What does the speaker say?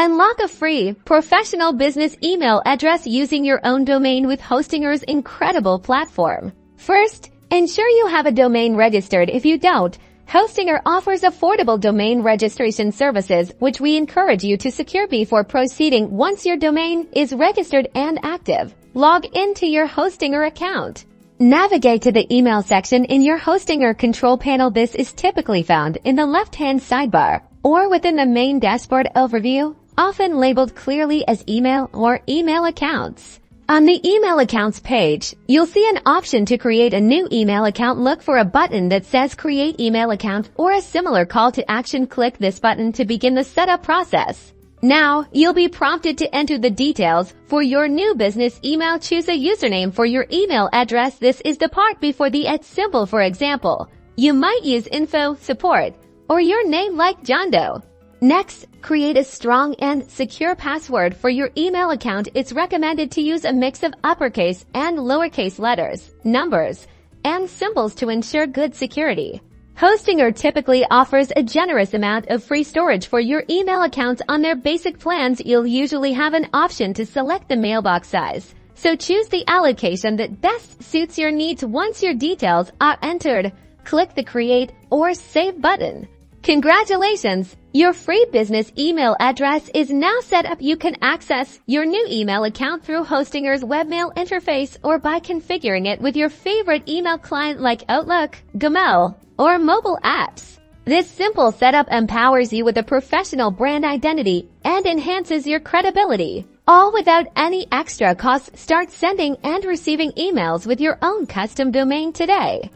Unlock a free, professional business email address using your own domain with Hostinger's incredible platform. First, ensure you have a domain registered. If you don't, Hostinger offers affordable domain registration services, which we encourage you to secure before proceeding. Once your domain is registered and active, log into your Hostinger account. Navigate to the email section in your Hostinger control panel. This is typically found in the left-hand sidebar or within the main dashboard overview, often labeled clearly as email or email accounts. On the email accounts page, you'll see an option to create a new email account. Look for a button that says create email account or a similar call to action. Click this button to begin the setup process. Now, you'll be prompted to enter the details for your new business email. Choose a username for your email address. This is the part before the @ symbol. For example, you might use info, support, or your name like John Doe. Next, create a strong and secure password for your email account. It's recommended to use a mix of uppercase and lowercase letters, numbers, and symbols to ensure good security. Hostinger typically offers a generous amount of free storage for your email accounts. On their basic plans, you'll usually have an option to select the mailbox size. So choose the allocation that best suits your needs. Once your details are entered, click the Create or Save button. Congratulations! Your free business email address is now set up. You can access your new email account through Hostinger's webmail interface or by configuring it with your favorite email client like Outlook, Gmail, or mobile apps. This simple setup empowers you with a professional brand identity and enhances your credibility, all without any extra costs. Start sending and receiving emails with your own custom domain today.